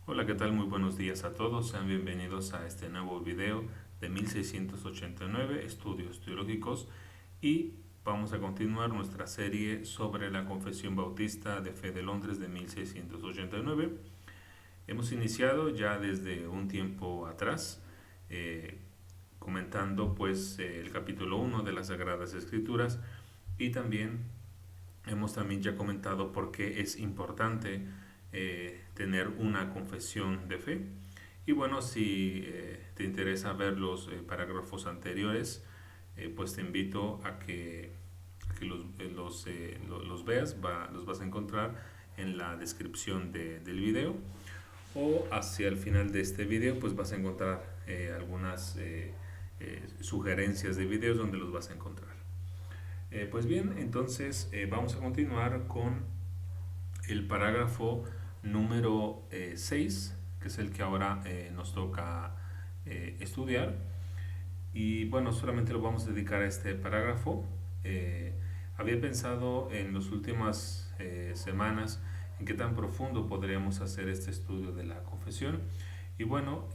Hola, ¿qué tal? Muy buenos días a todos. Sean bienvenidos a este nuevo video de 1689, Estudios Teológicos, y vamos a continuar nuestra serie sobre la Confesión Bautista de Fe de Londres de 1689. Hemos iniciado ya desde un tiempo atrás, eh, comentando el capítulo 1 de las Sagradas Escrituras, y también hemos también ya comentado por qué es importante tener una confesión de fe. Y bueno, si te interesa ver los parágrafos anteriores, pues te invito a que los veas, los vas a encontrar en la descripción del video, o hacia el final de este video pues vas a encontrar algunas sugerencias de videos donde los vas a encontrar. Pues bien, entonces vamos a continuar con el parágrafo número 6, que es el que ahora nos toca estudiar. Y bueno, solamente lo vamos a dedicar a este parágrafo. Había pensado en las últimas semanas en qué tan profundo podríamos hacer este estudio de la confesión. Y bueno,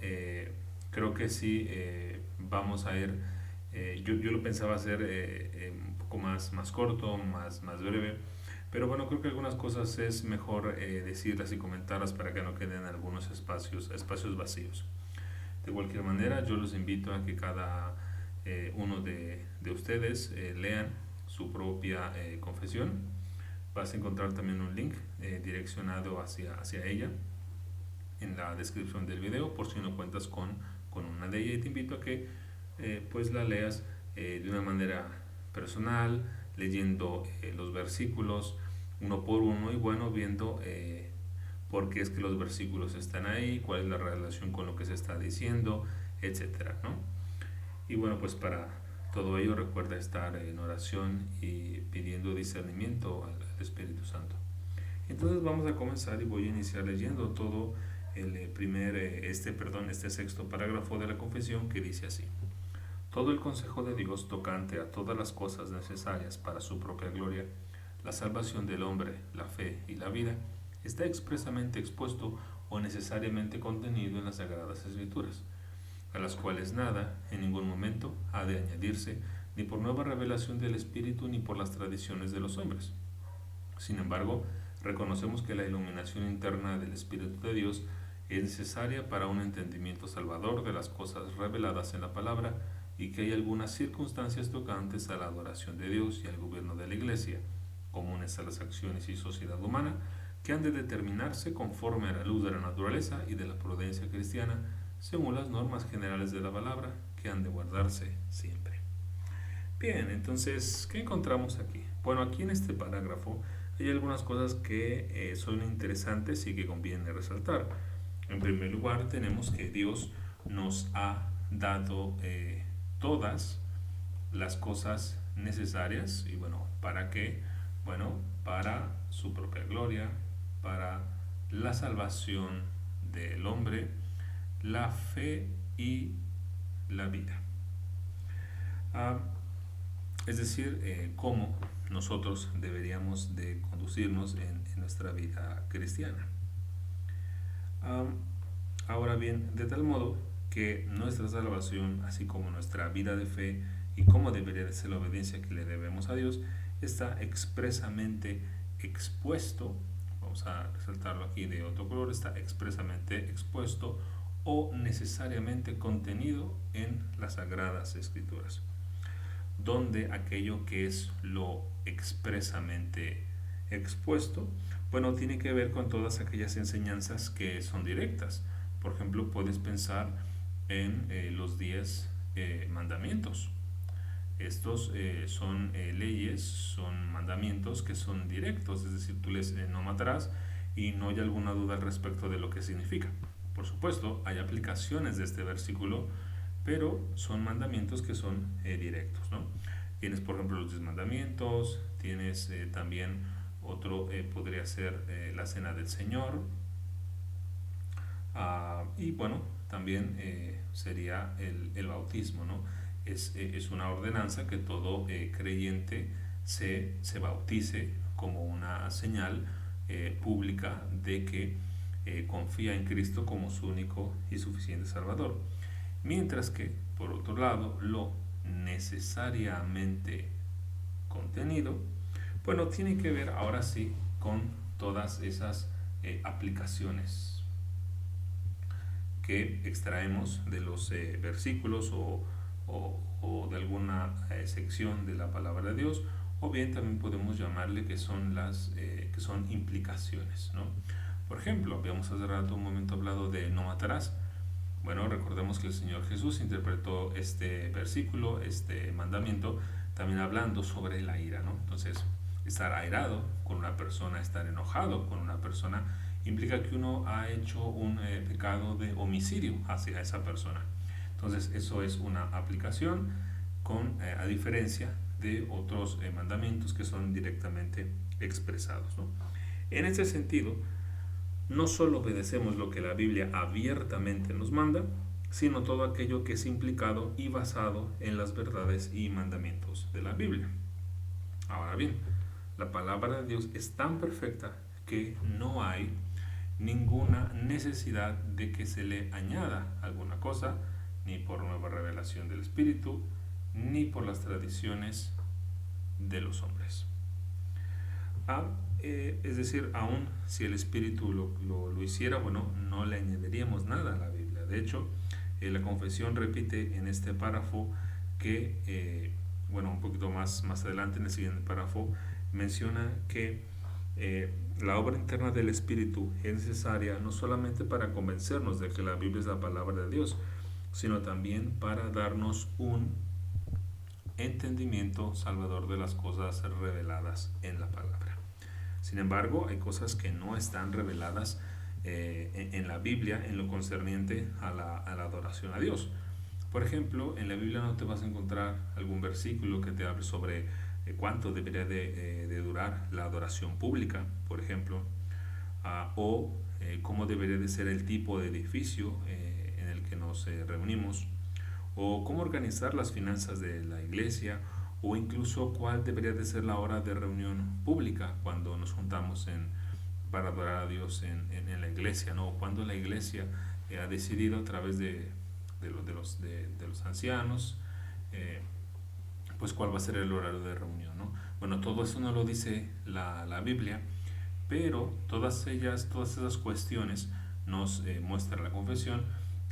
creo que sí vamos a ir. Yo lo pensaba hacer un poco más corto, más breve, pero bueno, creo que algunas cosas es mejor decirlas y comentarlas para que no queden algunos espacios vacíos. De cualquier manera, yo los invito a que cada uno de ustedes lean su propia confesión. Vas a encontrar también un link direccionado hacia ella en la descripción del video por si no cuentas con una de ellas, y te invito a que pues la leas de una manera personal, leyendo los versículos uno por uno, y bueno, viendo por qué es que los versículos están ahí, cuál es la relación con lo que se está diciendo, etcétera, ¿no? Y bueno, pues para todo ello recuerda estar en oración y pidiendo discernimiento al Espíritu Santo. Entonces vamos a comenzar y voy a iniciar leyendo todo este sexto parágrafo de la confesión, que dice así: todo el consejo de Dios tocante a todas las cosas necesarias para su propia gloria, la salvación del hombre, la fe y la vida, está expresamente expuesto o necesariamente contenido en las Sagradas Escrituras, a las cuales nada, en ningún momento, ha de añadirse, ni por nueva revelación del Espíritu ni por las tradiciones de los hombres. Sin embargo, reconocemos que la iluminación interna del Espíritu de Dios es necesaria para un entendimiento salvador de las cosas reveladas en la palabra, y que hay algunas circunstancias tocantes a la adoración de Dios y al gobierno de la Iglesia, comunes a las acciones y sociedad humana, que han de determinarse conforme a la luz de la naturaleza y de la prudencia cristiana, según las normas generales de la palabra, que han de guardarse siempre. Bien, entonces, ¿qué encontramos aquí? Bueno, aquí en este parágrafo hay algunas cosas que son interesantes y que conviene resaltar. En primer lugar, tenemos que Dios nos ha dado todas las cosas necesarias. ¿Y bueno, para qué? Bueno, para su propia gloria, para la salvación del hombre, la fe y la vida. Ah, es decir, cómo nosotros deberíamos de conducirnos en nuestra vida cristiana. Um, Ahora bien, de tal modo que nuestra salvación, así como nuestra vida de fe y cómo debería de ser la obediencia que le debemos a Dios, está expresamente expuesto, vamos a resaltarlo aquí de otro color, está expresamente expuesto o necesariamente contenido en las Sagradas Escrituras, donde aquello que es lo expresamente expuesto, bueno, tiene que ver con todas aquellas enseñanzas que son directas. Por ejemplo, puedes pensar en los 10 mandamientos. Estos son leyes, son mandamientos que son directos, es decir, tú les no matarás, y no hay alguna duda al respecto de lo que significa. Por supuesto, hay aplicaciones de este versículo, pero son mandamientos que son directos, ¿no? Tienes, por ejemplo, los 10 mandamientos, tienes también otro, podría ser la cena del Señor, y bueno, también sería el bautismo, ¿no? Es una ordenanza que todo creyente se bautice como una señal pública de que confía en Cristo como su único y suficiente Salvador. Mientras que, por otro lado, lo necesariamente contenido, bueno, tiene que ver ahora sí con todas esas aplicaciones que extraemos de los versículos o de alguna sección de la palabra de Dios, o bien también podemos llamarle que son que son implicaciones, ¿no? Por ejemplo, habíamos hace rato un momento hablado de no matarás. Bueno, recordemos que el Señor Jesús interpretó este versículo, este mandamiento, también hablando sobre la ira, ¿no? Entonces, estar airado con una persona, estar enojado con una persona, implica que uno ha hecho un pecado de homicidio hacia esa persona. Entonces, eso es una aplicación a diferencia de otros mandamientos que son directamente expresados, ¿no? En ese sentido, no solo obedecemos lo que la Biblia abiertamente nos manda, sino todo aquello que es implicado y basado en las verdades y mandamientos de la Biblia. Ahora bien, la palabra de Dios es tan perfecta que no hay ninguna necesidad de que se le añada alguna cosa, ni por nueva revelación del Espíritu, ni por las tradiciones de los hombres. Es decir, aun si el Espíritu lo hiciera, bueno, no le añadiríamos nada a la Biblia. De hecho, la confesión repite en este párrafo que, bueno, un poquito más adelante en el siguiente párrafo, menciona que la obra interna del Espíritu es necesaria no solamente para convencernos de que la Biblia es la palabra de Dios, sino también para darnos un entendimiento salvador de las cosas reveladas en la palabra. Sin embargo, hay cosas que no están reveladas en la Biblia en lo concerniente a la adoración a Dios. Por ejemplo, en la Biblia no te vas a encontrar algún versículo que te hable sobre cuánto debería de durar la adoración pública, por ejemplo, o cómo debería de ser el tipo de edificio en el que nos reunimos, o cómo organizar las finanzas de la iglesia, o incluso cuál debería de ser la hora de reunión pública cuando nos juntamos para adorar a Dios en la iglesia, ¿no? Cuando la iglesia ha decidido a través de los ancianos, pues cuál va a ser el horario de reunión, ¿no? Bueno, todo eso no lo dice la Biblia, pero todas esas cuestiones nos muestra la confesión,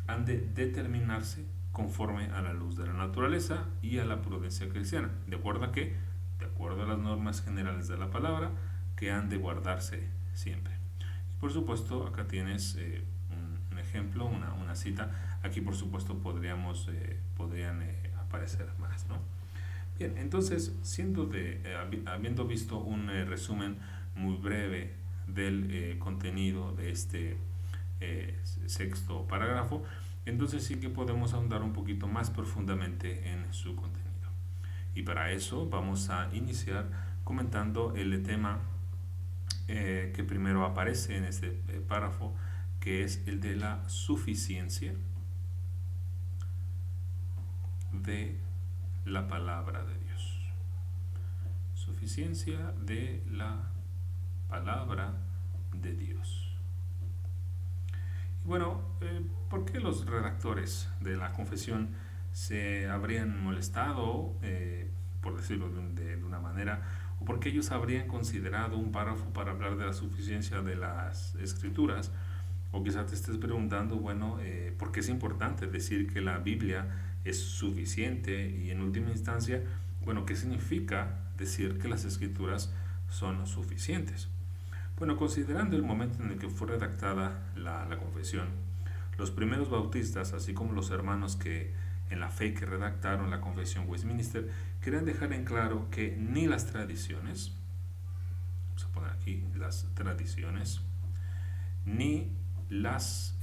han de determinarse conforme a la luz de la naturaleza y a la prudencia cristiana. ¿De acuerdo a qué? De acuerdo a las normas generales de la palabra que han de guardarse siempre. Y por supuesto, acá tienes un ejemplo, una cita. Aquí por supuesto podrían aparecer más, ¿no? Bien, entonces, habiendo visto un resumen muy breve del contenido de este sexto parágrafo, entonces sí que podemos ahondar un poquito más profundamente en su contenido. Y para eso vamos a iniciar comentando el tema que primero aparece en este párrafo, que es el de la suficiencia de la palabra de Dios. Suficiencia de la palabra de Dios. Bueno, ¿por qué los redactores de la confesión se habrían molestado, por decirlo de una manera, o por qué ellos habrían considerado un párrafo para hablar de la suficiencia de las escrituras? O quizás te estés preguntando, bueno, ¿por qué es importante decir que la Biblia es suficiente? Y en última instancia, bueno, ¿qué significa decir que las escrituras son suficientes? Bueno, considerando el momento en el que fue redactada la confesión, los primeros bautistas, así como los hermanos que en la fe que redactaron la confesión Westminster, querían dejar en claro que ni las tradiciones, vamos a poner aquí las tradiciones, ni las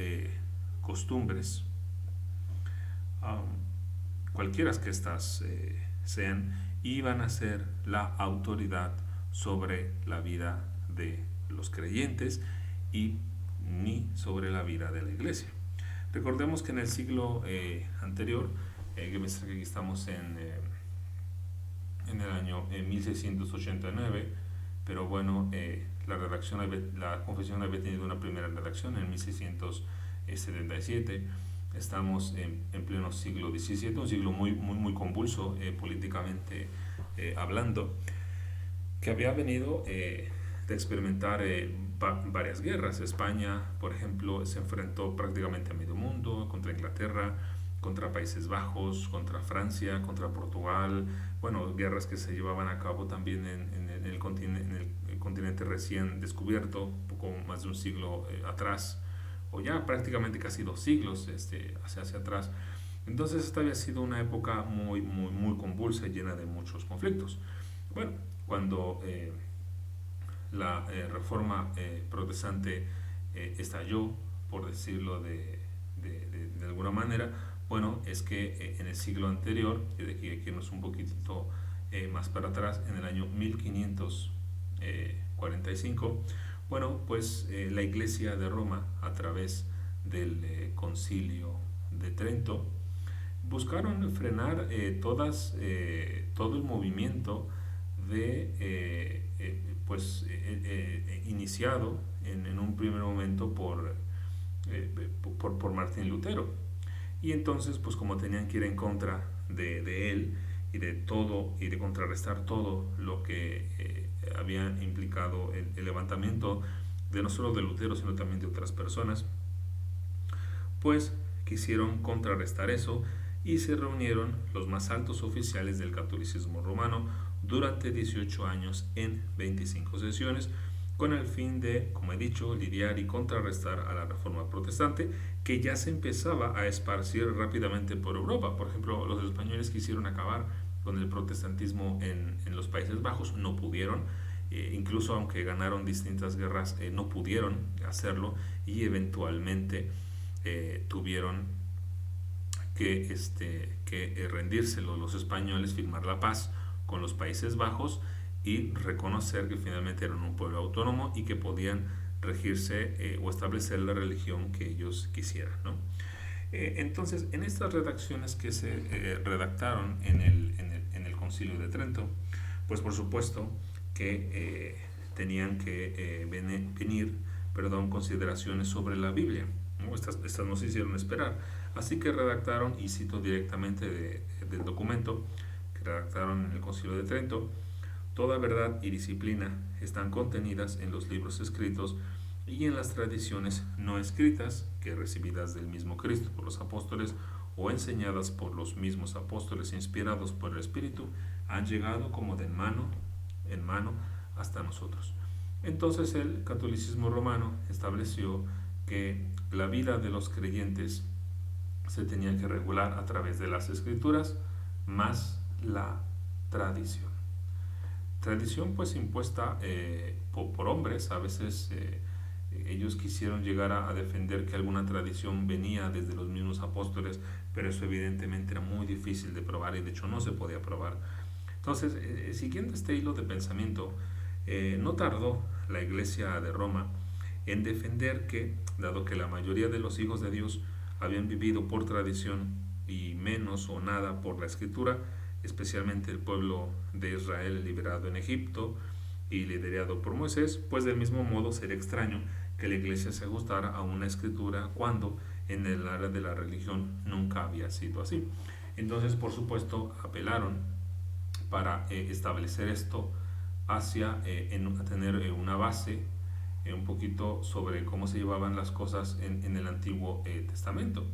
costumbres, cualquiera que estas sean, iban a ser la autoridad sobre la vida de los creyentes y ni sobre la vida de la iglesia. Recordemos que en el siglo anterior, que aquí estamos en el año 1689, pero bueno, la confesión había tenido una primera redacción en 1677. Estamos en pleno siglo XVII, un siglo muy convulso políticamente hablando, que había venido de experimentar varias guerras. España, por ejemplo, se enfrentó prácticamente a medio mundo, contra Inglaterra, contra Países Bajos, contra Francia, contra Portugal. Bueno, guerras que se llevaban a cabo también en el continente recién descubierto, poco más de un siglo atrás, o ya prácticamente casi 2 siglos hacia atrás. Entonces esta había sido una época muy convulsa y llena de muchos conflictos. Bueno, cuando la reforma protestante estalló, por decirlo de alguna manera, bueno, es que en el siglo anterior, y de aquí hay que irnos un poquitito más para atrás, en el año 1545, bueno, pues la Iglesia de Roma, a través del Concilio de Trento, buscaron frenar todo el movimiento iniciado en un primer momento por Martín Lutero. Y entonces, pues como tenían que ir en contra de él y de todo, y de contrarrestar todo lo que había implicado el levantamiento de no solo de Lutero, sino también de otras personas, pues quisieron contrarrestar eso y se reunieron los más altos oficiales del catolicismo romano durante 18 años en 25 sesiones, con el fin de, como he dicho, lidiar y contrarrestar a la reforma protestante, que ya se empezaba a esparcir rápidamente por Europa. Por ejemplo, los españoles quisieron acabar con el protestantismo en los Países Bajos, no pudieron, incluso aunque ganaron distintas guerras, no pudieron hacerlo, y eventualmente tuvieron que rendírselo los españoles, firmar la paz con los Países Bajos y reconocer que finalmente eran un pueblo autónomo y que podían regirse o establecer la religión que ellos quisieran, ¿no? Entonces, en estas redacciones que se redactaron en el Concilio de Trento, pues por supuesto que tenían que venir consideraciones sobre la Biblia, ¿no? Estas no se hicieron esperar. Así que redactaron, y cito directamente del documento que redactaron en el Concilio de Trento: toda verdad y disciplina están contenidas en los libros escritos y en las tradiciones no escritas, que recibidas del mismo Cristo por los apóstoles o enseñadas por los mismos apóstoles inspirados por el Espíritu, han llegado como de mano en mano hasta nosotros. Entonces el catolicismo romano estableció que la vida de los creyentes se tenía que regular a través de las escrituras más la tradición. Tradición pues impuesta por hombres. A veces ellos quisieron llegar a defender que alguna tradición venía desde los mismos apóstoles, pero eso evidentemente era muy difícil de probar, y de hecho no se podía probar. Entonces, siguiendo este hilo de pensamiento, no tardó la Iglesia de Roma en defender que, dado que la mayoría de los hijos de Dios habían vivido por tradición y menos o nada por la Escritura, especialmente el pueblo de Israel liberado en Egipto y liderado por Moisés, pues del mismo modo sería extraño que la Iglesia se ajustara a una Escritura cuando en el área de la religión nunca había sido así. Entonces, por supuesto, apelaron para establecer esto hacia tener una base un poquito sobre cómo se llevaban las cosas en el Antiguo Testamento.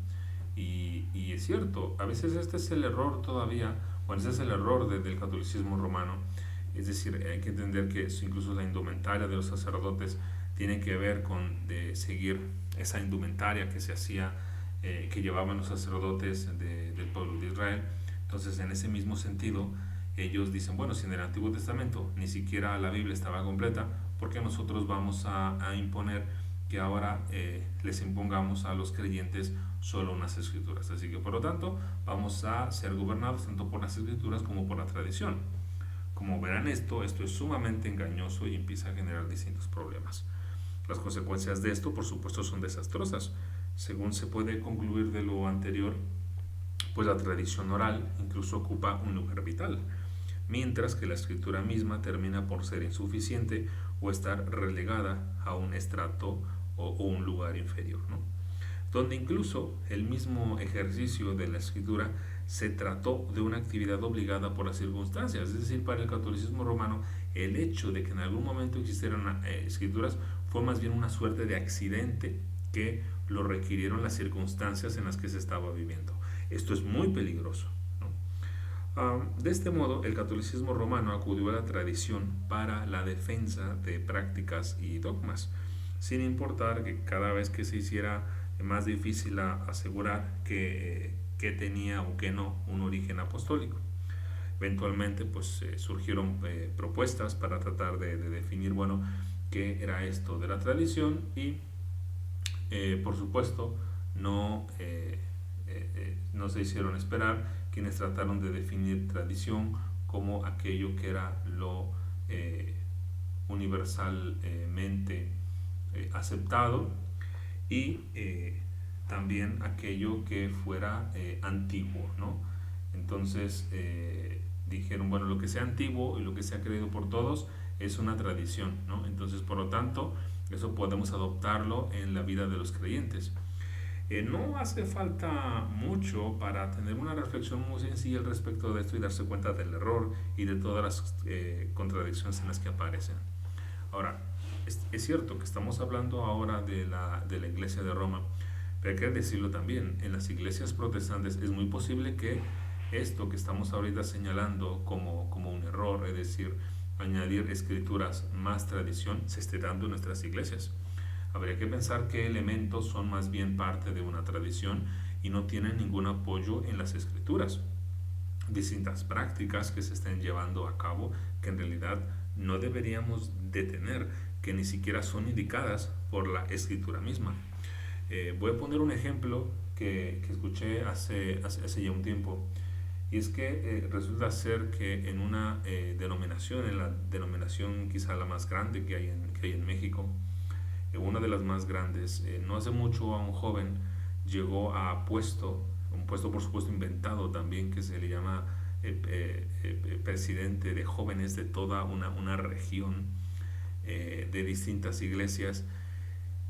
Y es cierto, a veces este es el error todavía, bueno, ese es el error del catolicismo romano. Es decir, hay que entender que incluso la indumentaria de los sacerdotes tiene que ver con seguir esa indumentaria que se hacía, que llevaban los sacerdotes del pueblo de Israel. Entonces, en ese mismo sentido, ellos dicen, bueno, si en el Antiguo Testamento ni siquiera la Biblia estaba completa, ¿por qué nosotros vamos a imponer que ahora les impongamos a los creyentes solo unas escrituras? Así que, por lo tanto, vamos a ser gobernados tanto por las escrituras como por la tradición. Como verán, esto es sumamente engañoso y empieza a generar distintos problemas. Las consecuencias de esto, por supuesto, son desastrosas. Según se puede concluir de lo anterior, pues la tradición oral incluso ocupa un lugar vital, mientras que la escritura misma termina por ser insuficiente o estar relegada a un estrato o un lugar inferior, ¿no? Donde incluso el mismo ejercicio de la escritura se trató de una actividad obligada por las circunstancias. Es decir, para el catolicismo romano, el hecho de que en algún momento existieran escrituras fue más bien una suerte de accidente que lo requirieron las circunstancias en las que se estaba viviendo. Esto es muy peligroso, ¿no? De este modo, el catolicismo romano acudió a la tradición para la defensa de prácticas y dogmas, sin importar que cada vez que se hiciera más difícil asegurar que tenía o que no un origen apostólico. Eventualmente pues surgieron propuestas para tratar de definir, bueno, qué era esto de la tradición y por supuesto no se hicieron esperar quienes trataron de definir tradición como aquello que era lo universalmente aceptado y también aquello que fuera antiguo, ¿no? Entonces dijeron, bueno, lo que sea antiguo y lo que sea creído por todos es una tradición, ¿no? Entonces, por lo tanto, eso podemos adoptarlo en la vida de los creyentes. No hace falta mucho para tener una reflexión muy sencilla al respecto de esto y darse cuenta del error y de todas las contradicciones en las que aparecen. Ahora, es cierto que estamos hablando ahora de la iglesia de Roma, pero hay que decirlo también, en las iglesias protestantes es muy posible que esto que estamos ahorita señalando como un error, es decir, añadir escrituras más tradición, se esté dando en nuestras iglesias. Habría que pensar qué elementos son más bien parte de una tradición y no tienen ningún apoyo en las escrituras. Distintas prácticas que se estén llevando a cabo que en realidad no deberíamos detener, que ni siquiera son indicadas por la escritura misma. Voy a poner un ejemplo que escuché hace ya un tiempo, y es que resulta ser que en una denominación, en la denominación quizá la más grande que hay en México, una de las más grandes, no hace mucho a un joven llegó a un puesto por supuesto inventado también, que se le llama presidente de jóvenes de toda una región de distintas iglesias.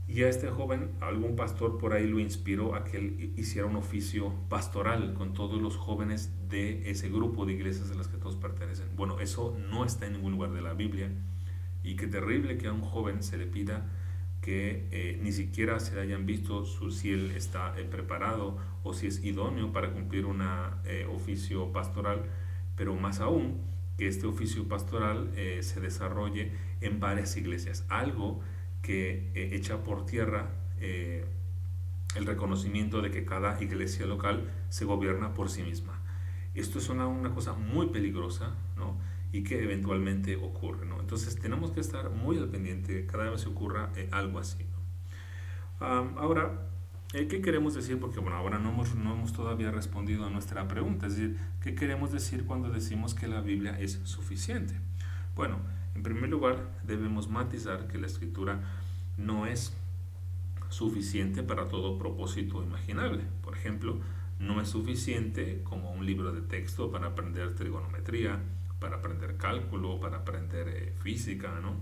Y a este joven, algún pastor por ahí lo inspiró a que él hiciera un oficio pastoral con todos los jóvenes de ese grupo de iglesias a las que todos pertenecen. Bueno, eso no está en ningún lugar de la Biblia, y qué terrible que a un joven se le pida que ni siquiera se hayan visto si él está preparado o si es idóneo para cumplir un oficio pastoral, pero más aún que este oficio pastoral se desarrolle en varias iglesias, algo que echa por tierra el reconocimiento de que cada iglesia local se gobierna por sí misma. Esto es una cosa muy peligrosa, ¿no? Y que eventualmente ocurre, ¿no? Entonces tenemos que estar muy al pendiente cada vez que ocurra algo así, ¿no? Ahora, ¿qué queremos decir? Porque bueno, ahora no hemos todavía respondido a nuestra pregunta, es decir, ¿qué queremos decir cuando decimos que la Biblia es suficiente? Bueno, en primer lugar, debemos matizar que la escritura no es suficiente para todo propósito imaginable. Por ejemplo, no es suficiente como un libro de texto para aprender trigonometría, para aprender cálculo, para aprender física, ¿no?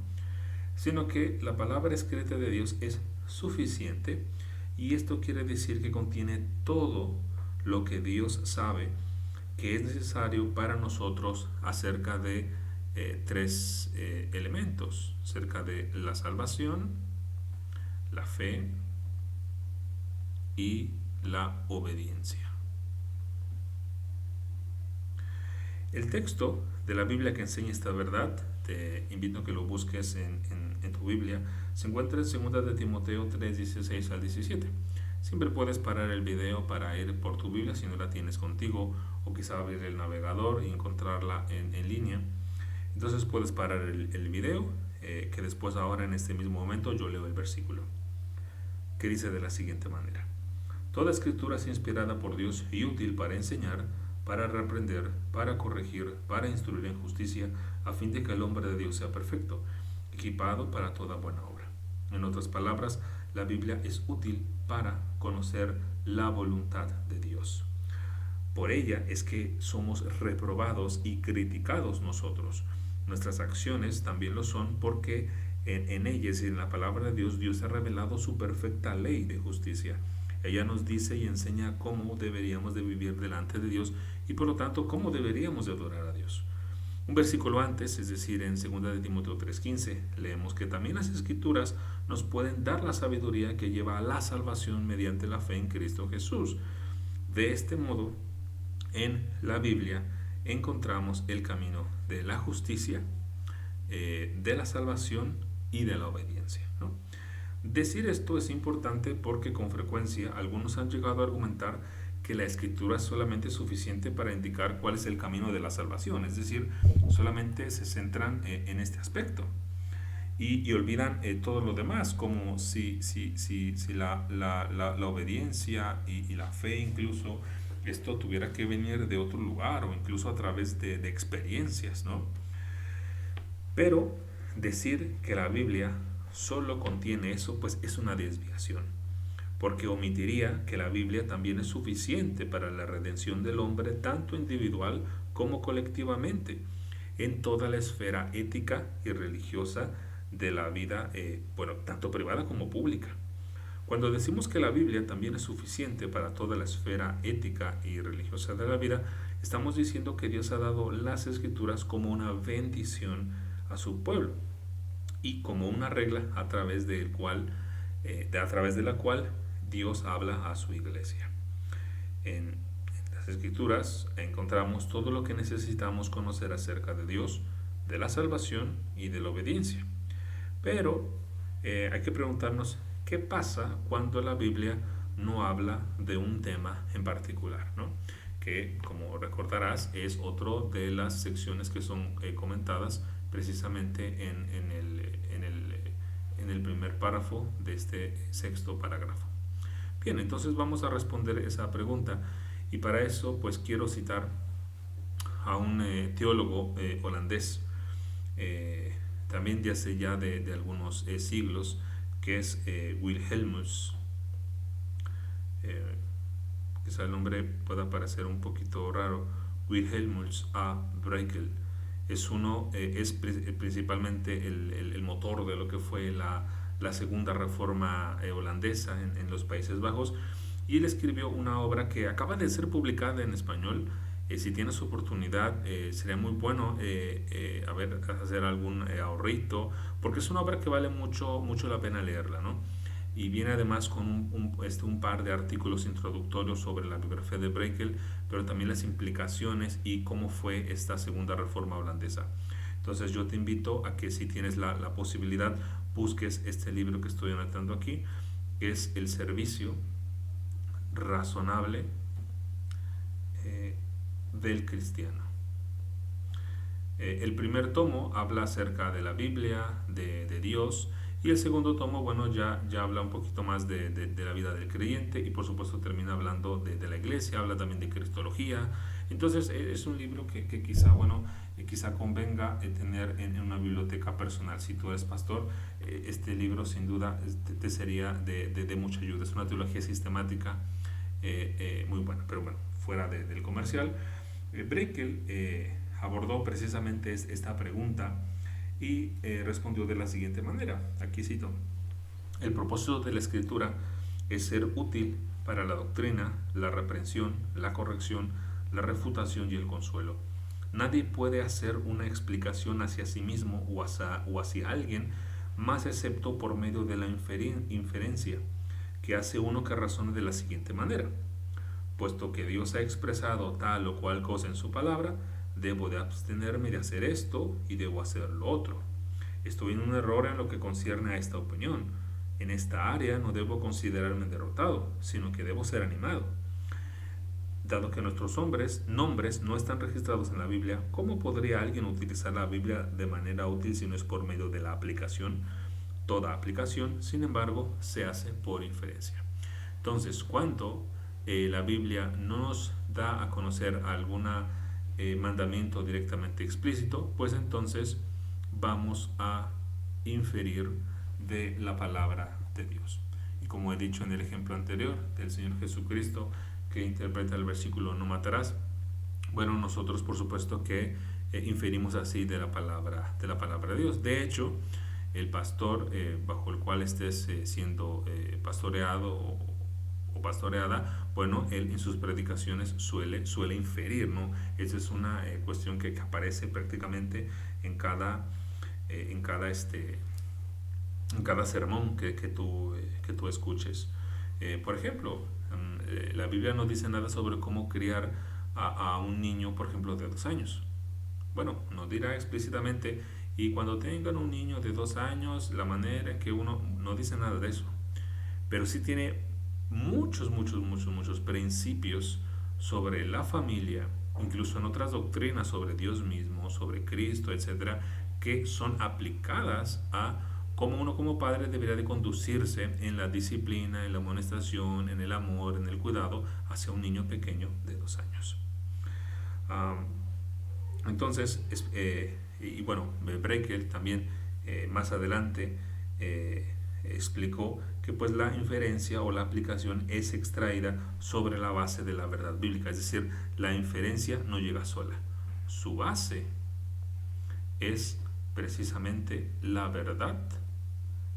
Sino que la palabra escrita de Dios es suficiente, y esto quiere decir que contiene todo lo que Dios sabe que es necesario para nosotros acerca de tres elementos, acerca de la salvación, la fe y la obediencia. El texto de la Biblia que enseña esta verdad, te invito a que lo busques en tu Biblia, se encuentra en 2 de Timoteo 3, 16 al 17. Siempre puedes parar el video para ir por tu Biblia si no la tienes contigo, o quizá abrir el navegador y encontrarla en línea. Entonces puedes parar el video, que después ahora en este mismo momento yo leo el versículo, que dice de la siguiente manera: Toda escritura es inspirada por Dios y útil para enseñar, para reprender, para corregir, para instruir en justicia, a fin de que el hombre de Dios sea perfecto, equipado para toda buena obra. En otras palabras, la Biblia es útil para conocer la voluntad de Dios. Por ella es que somos reprobados y criticados nosotros. Nuestras acciones también lo son, porque En ella, es decir, en la palabra de Dios, Dios ha revelado su perfecta ley de justicia. Ella nos dice y enseña cómo deberíamos de vivir delante de Dios y por lo tanto cómo deberíamos de adorar a Dios. Un versículo antes, es decir, en 2 de Timoteo 3:15, leemos que también las Escrituras nos pueden dar la sabiduría que lleva a la salvación mediante la fe en Cristo Jesús. De este modo, en la Biblia encontramos el camino de la justicia, de la salvación y de la obediencia, ¿no? Decir esto es importante porque con frecuencia algunos han llegado a argumentar que la escritura es solamente suficiente para indicar cuál es el camino de la salvación, es decir, solamente se centran en este aspecto y olvidan todo lo demás, como si la obediencia y la fe incluso, esto tuviera que venir de otro lugar o incluso a través de experiencias, ¿no? Pero decir que la Biblia solo contiene eso, pues es una desviación, porque omitiría que la Biblia también es suficiente para la redención del hombre, tanto individual como colectivamente, en toda la esfera ética y religiosa de la vida, tanto privada como pública. Cuando decimos que la Biblia también es suficiente para toda la esfera ética y religiosa de la vida, estamos diciendo que Dios ha dado las Escrituras como una bendición a su pueblo y como una regla a través de la cual Dios habla a su iglesia. En las Escrituras encontramos todo lo que necesitamos conocer acerca de Dios, de la salvación y de la obediencia. Pero hay que preguntarnos qué pasa cuando la Biblia no habla de un tema en particular, ¿no? Que, como recordarás, es otro de las secciones que son comentadas precisamente en el primer párrafo de este sexto parágrafo. Bien, entonces vamos a responder esa pregunta y para eso pues quiero citar a un teólogo holandés, también de hace ya de algunos siglos, que es Wilhelmus. Quizá el nombre pueda parecer un poquito raro. Wilhelmus A. Brakel es principalmente el motor de lo que fue la segunda reforma holandesa en los Países Bajos, y él escribió una obra que acaba de ser publicada en español. Si tienes oportunidad, sería muy bueno hacer algún ahorrito, porque es una obra que vale mucho la pena leerla, ¿no? Y viene además con un par de artículos introductorios sobre la biografía de Brakel, pero también las implicaciones y cómo fue esta segunda reforma holandesa. Entonces yo te invito a que, si tienes la posibilidad, busques este libro que estoy anotando aquí, que es El servicio razonable del cristiano. El primer tomo habla acerca de la Biblia, de Dios, y el segundo tomo, bueno, ya habla un poquito más de la vida del creyente, y por supuesto termina hablando de la iglesia, habla también de cristología. Entonces es un libro que quizá convenga tener en una biblioteca personal. Si tú eres pastor, este libro sin duda te sería de mucha ayuda. Es una teología sistemática muy buena, pero bueno, fuera del comercial. Brakel abordó precisamente esta pregunta y respondió de la siguiente manera. Aquí cito: el propósito de la escritura es ser útil para la doctrina, la reprensión, la corrección, la refutación y el consuelo. Nadie puede hacer una explicación hacia sí mismo o hacia alguien más excepto por medio de la inferencia, que hace uno que razone de la siguiente manera: puesto que Dios ha expresado tal o cual cosa en su palabra, debo de abstenerme de hacer esto y debo hacer lo otro. Estoy en un error en lo que concierne a esta opinión. En esta área no debo considerarme derrotado, sino que debo ser animado. Dado que nuestros nombres no están registrados en la Biblia, ¿cómo podría alguien utilizar la Biblia de manera útil si no es por medio de la aplicación? Toda aplicación, sin embargo, se hace por inferencia. Entonces, cuando la Biblia no nos da a conocer algún mandamiento directamente explícito, pues entonces vamos a inferir de la palabra de Dios. Y como he dicho en el ejemplo anterior del Señor Jesucristo, que interpreta el versículo "no matarás", bueno, nosotros por supuesto que inferimos así de la palabra de Dios. De hecho, el pastor bajo el cual estés siendo pastoreado o pastoreada, bueno, él en sus predicaciones suele inferir, ¿no? Esa es una cuestión que aparece prácticamente en cada, en cada, en cada sermón que tú escuches. Por ejemplo, la Biblia no dice nada sobre cómo criar a un niño, por ejemplo, de 2 años. Bueno, nos dirá explícitamente, y cuando tengan un niño de 2 años, la manera en que uno no dice nada de eso, pero sí tiene muchos principios sobre la familia, incluso en otras doctrinas sobre Dios mismo, sobre Cristo, etcétera, que son aplicadas a cómo uno como padre debería de conducirse en la disciplina, en la amonestación, en el amor, en el cuidado hacia un niño pequeño de 2 años. Entonces, y bueno, Brekel también más adelante explicó que pues la inferencia o la aplicación es extraída sobre la base de la verdad bíblica, es decir, la inferencia no llega sola. Su base es precisamente la verdad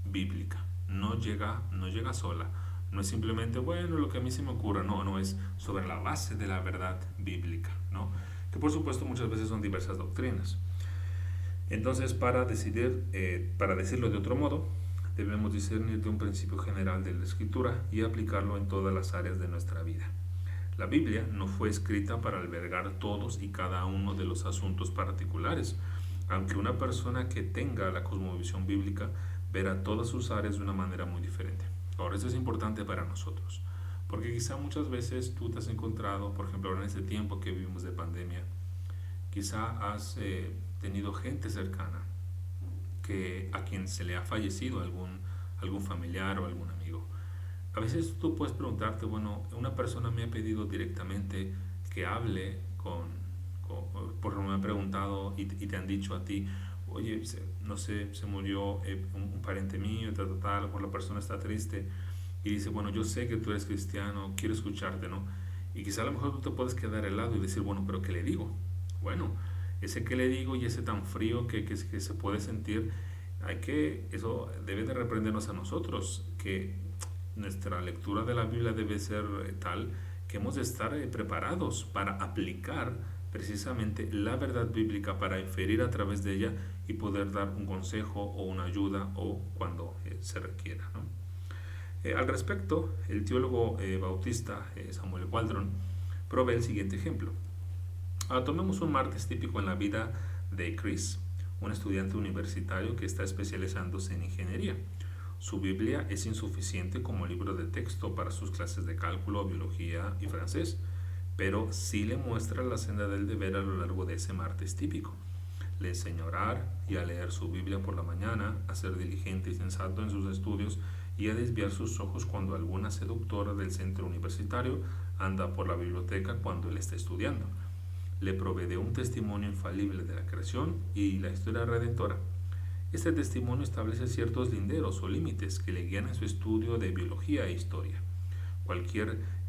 bíblica, no llega sola. No es simplemente, bueno, lo que a mí se me ocurra, no, es sobre la base de la verdad bíblica, ¿no? Que por supuesto muchas veces son diversas doctrinas. Entonces, para decirlo de otro modo, debemos discernir de un principio general de la Escritura y aplicarlo en todas las áreas de nuestra vida. La Biblia no fue escrita para albergar todos y cada uno de los asuntos particulares, aunque una persona que tenga la cosmovisión bíblica verá todas sus áreas de una manera muy diferente. Ahora, esto es importante para nosotros, porque quizá muchas veces tú te has encontrado, por ejemplo, en este tiempo que vivimos de pandemia, quizá has tenido gente cercana a quien se le ha fallecido algún familiar o algún amigo. A veces tú puedes preguntarte, bueno, una persona me ha pedido directamente que hable por ejemplo, me han preguntado y te han dicho a ti, oye, no sé, se murió un pariente mío, tal, o la persona está triste y dice, bueno, yo sé que tú eres cristiano, quiero escucharte, ¿no? Y quizá a lo mejor tú te puedes quedar helado y decir, bueno, pero ¿qué le digo? Bueno, ese que le digo y ese tan frío que se puede sentir, eso debe de reprendernos a nosotros, que nuestra lectura de la Biblia debe ser tal que hemos de estar preparados para aplicar precisamente la verdad bíblica, para inferir a través de ella y poder dar un consejo o una ayuda o cuando se requiera, ¿no? Al respecto, el teólogo bautista Samuel Waldron provee el siguiente ejemplo. Tomemos un martes típico en la vida de Chris, un estudiante universitario que está especializándose en ingeniería. Su Biblia es insuficiente como libro de texto para sus clases de cálculo, biología y francés, pero sí le muestra la senda del deber a lo largo de ese martes típico. Le enseña a orar y a leer su Biblia por la mañana, a ser diligente y sensato en sus estudios y a desviar sus ojos cuando alguna seductora del centro universitario anda por la biblioteca cuando él está estudiando. Le provee de un testimonio infalible de la creación y la historia redentora. Este testimonio establece ciertos linderos o límites que le guían en su estudio de biología e historia. Cualquier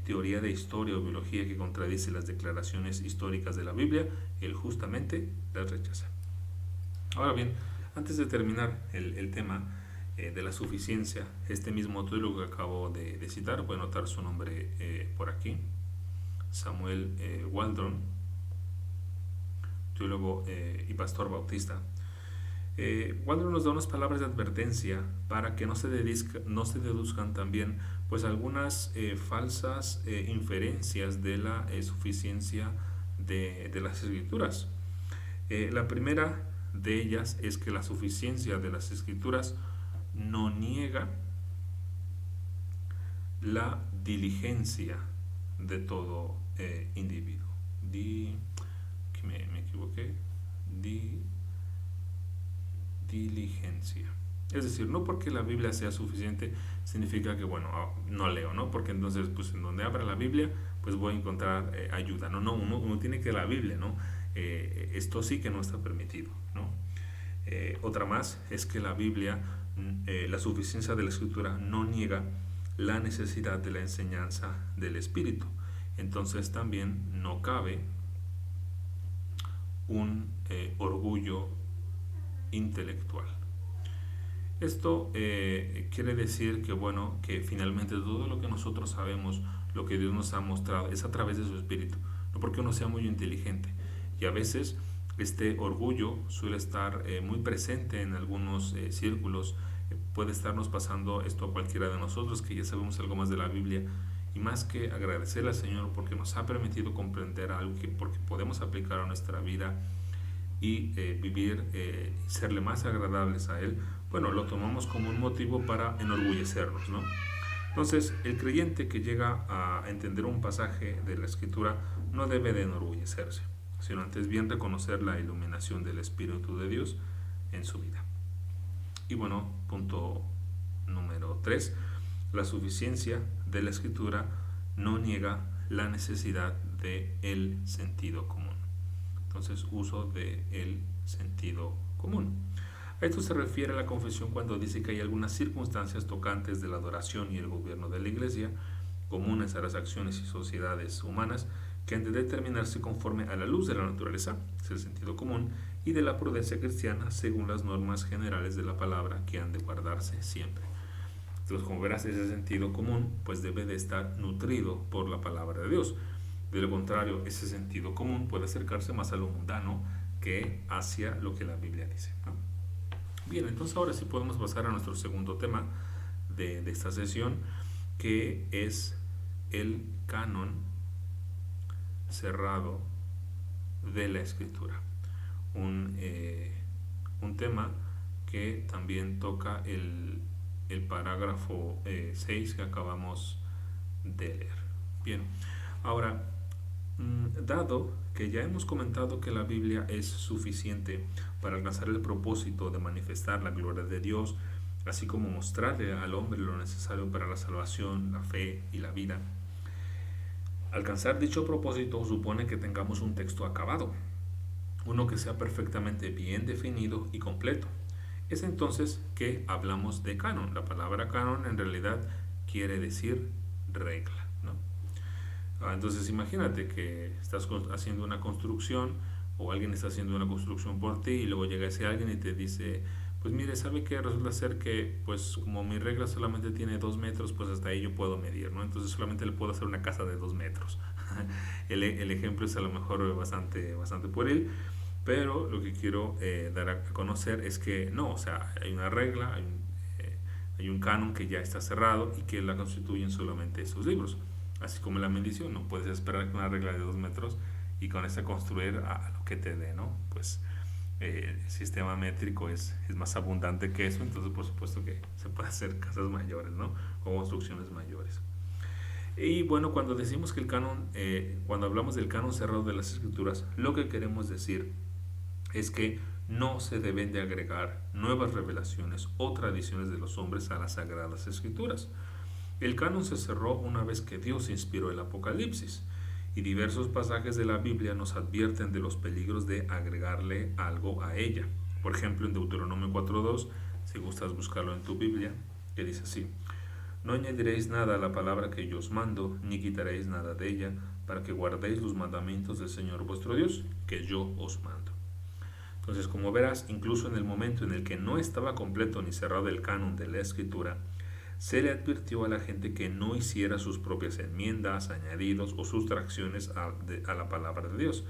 teoría de historia o biología que contradice las declaraciones históricas de la Biblia, él justamente las rechaza. Ahora bien, antes de terminar el tema de la suficiencia, este mismo teólogo que acabo de citar, voy a anotar su nombre por aquí, Samuel Waldron, teólogo y pastor bautista. Waldron nos da unas palabras de advertencia para que no se deduzcan también pues algunas falsas inferencias de la suficiencia de las escrituras. La primera de ellas es que la suficiencia de las escrituras no niega la diligencia de todo individuo. Me equivoqué. Diligencia. Es decir, no porque la Biblia sea suficiente significa que, bueno, no leo, ¿no? Porque entonces, pues en donde abra la Biblia, pues voy a encontrar ayuda. No, uno tiene que la Biblia, ¿no? Esto sí que no está permitido, ¿no? Otra más es que la Biblia, la suficiencia de la Escritura no niega la necesidad de la enseñanza del Espíritu. Entonces también no cabe un orgullo intelectual. Esto quiere decir que, bueno, que finalmente todo lo que nosotros sabemos, lo que Dios nos ha mostrado, es a través de su Espíritu, no porque uno sea muy inteligente. Y a veces este orgullo suele estar muy presente en algunos círculos. Puede estarnos pasando esto a cualquiera de nosotros, que ya sabemos algo más de la Biblia, y más que agradecerle al Señor porque nos ha permitido comprender algo que porque podemos aplicar a nuestra vida y vivir y serle más agradables a Él, bueno, lo tomamos como un motivo para enorgullecernos, ¿no? Entonces, el creyente que llega a entender un pasaje de la Escritura no debe de enorgullecerse, sino antes bien reconocer la iluminación del Espíritu de Dios en su vida. Y bueno, punto número 3, la suficiencia de la Escritura no niega la necesidad del sentido común. Entonces, uso del sentido común. A esto se refiere la confesión cuando dice que hay algunas circunstancias tocantes de la adoración y el gobierno de la Iglesia, comunes a las acciones y sociedades humanas, que han de determinarse conforme a la luz de la naturaleza, es el sentido común, y de la prudencia cristiana según las normas generales de la palabra que han de guardarse siempre. Entonces, como verás, ese sentido común pues debe de estar nutrido por la palabra de Dios. De lo contrario, ese sentido común puede acercarse más a lo mundano que hacia lo que la Biblia dice, ¿no? Bien, entonces ahora sí podemos pasar a nuestro segundo tema de esta sesión, que es el canon cerrado de la Escritura. Un tema que también toca el parágrafo 6 que acabamos de leer. Bien, ahora, dado que ya hemos comentado que la Biblia es suficiente para alcanzar el propósito de manifestar la gloria de Dios, así como mostrarle al hombre lo necesario para la salvación, la fe y la vida, alcanzar dicho propósito supone que tengamos un texto acabado, uno que sea perfectamente bien definido y completo. Es entonces que hablamos de canon. La palabra canon en realidad quiere decir regla, ¿no? Entonces imagínate que estás haciendo una construcción o alguien está haciendo una construcción por ti y luego llega ese alguien y te dice, pues mire, ¿sabe qué? Resulta ser que pues como mi regla solamente tiene 2 metros, pues hasta ahí yo puedo medir, ¿no? Entonces solamente le puedo hacer una casa de 2 metros. El ejemplo es a lo mejor bastante pueril, pero lo que quiero dar a conocer es que no, o sea, hay una regla, hay un canon que ya está cerrado y que la constituyen solamente esos libros. Así como la medición, no puedes esperar que una regla de 2 metros y con esa construir a lo que te dé, ¿no? Pues el sistema métrico es más abundante que eso, entonces por supuesto que se puede hacer casas mayores, ¿no? O construcciones mayores. Y bueno, cuando decimos que el canon, cuando hablamos del canon cerrado de las Escrituras, lo que queremos decir es que no se deben de agregar nuevas revelaciones o tradiciones de los hombres a las Sagradas Escrituras. El canon se cerró una vez que Dios inspiró el Apocalipsis, y diversos pasajes de la Biblia nos advierten de los peligros de agregarle algo a ella. Por ejemplo, en Deuteronomio 4.2, si gustas buscarlo en tu Biblia, que dice así: no añadiréis nada a la palabra que yo os mando, ni quitaréis nada de ella, para que guardéis los mandamientos del Señor vuestro Dios, que yo os mando. Entonces, como verás, incluso en el momento en el que no estaba completo ni cerrado el canon de la Escritura, se le advirtió a la gente que no hiciera sus propias enmiendas, añadidos o sustracciones a la palabra de Dios.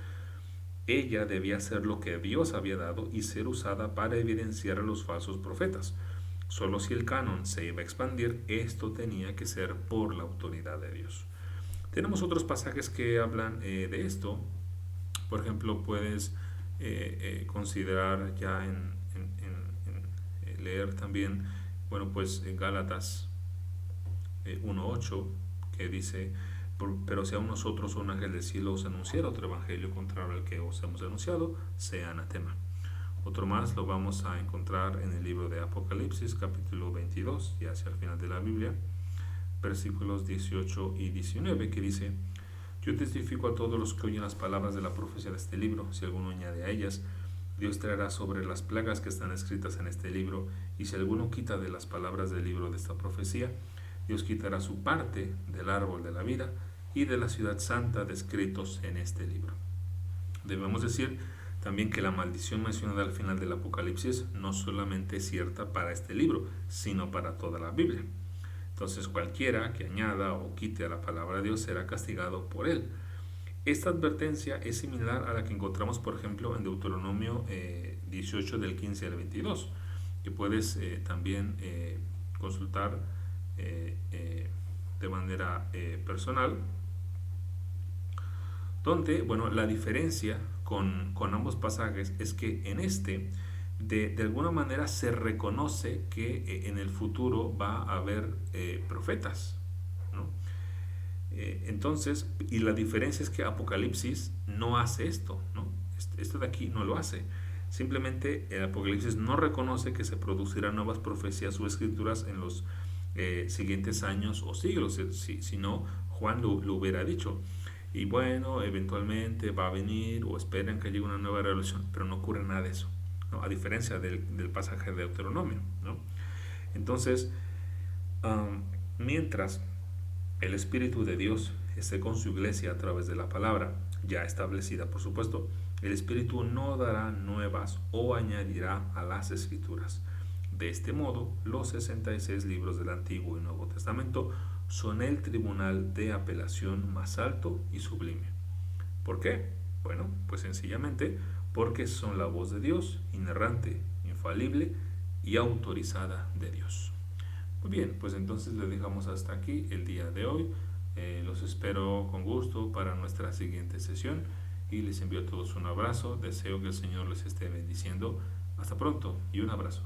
Ella debía hacer lo que Dios había dado y ser usada para evidenciar a los falsos profetas. Solo si el canon se iba a expandir, esto tenía que ser por la autoridad de Dios. Tenemos otros pasajes que hablan de esto. Por ejemplo, puedes considerar ya en leer también, bueno, pues en Gálatas 1.8, que dice: pero si a nosotros un ángel del cielo os anunciara otro evangelio contrario al que os hemos anunciado, sea anatema. Otro más lo vamos a encontrar en el libro de Apocalipsis, capítulo 22, y hacia el final de la Biblia, versículos 18 y 19, que dice: yo testifico a todos los que oyen las palabras de la profecía de este libro. Si alguno añade a ellas, Dios traerá sobre las plagas que están escritas en este libro, y si alguno quita de las palabras del libro de esta profecía, Dios quitará su parte del árbol de la vida y de la ciudad santa descritos en este libro. Debemos decir también que la maldición mencionada al final del Apocalipsis no solamente es cierta para este libro, sino para toda la Biblia. Entonces cualquiera que añada o quite a la palabra de Dios será castigado por él. Esta advertencia es similar a la que encontramos, por ejemplo, en Deuteronomio 18 del 15 al 22, que puedes también consultar de manera personal, donde, bueno, la diferencia con ambos pasajes es que en este, de alguna manera se reconoce que en el futuro va a haber profetas, ¿no? Entonces, y la diferencia es que Apocalipsis no hace esto, ¿no? Esto de aquí no lo hace. Simplemente el Apocalipsis no reconoce que se producirán nuevas profecías o escrituras en los siguientes años o siglos, si no, Juan lo hubiera dicho. Y bueno, eventualmente va a venir o esperan que llegue una nueva revelación, pero no ocurre nada de eso, ¿no? A diferencia del pasaje de Deuteronomio, ¿no? Entonces, mientras el Espíritu de Dios esté con su iglesia a través de la palabra, ya establecida por supuesto, el Espíritu no dará nuevas o añadirá a las Escrituras. De este modo, los 66 libros del Antiguo y Nuevo Testamento son el tribunal de apelación más alto y sublime. ¿Por qué? Bueno, pues sencillamente porque son la voz de Dios, inerrante, infalible y autorizada de Dios. Muy bien, pues entonces le dejamos hasta aquí el día de hoy. Los espero con gusto para nuestra siguiente sesión y les envío a todos un abrazo. Deseo que el Señor les esté bendiciendo. Hasta pronto y un abrazo.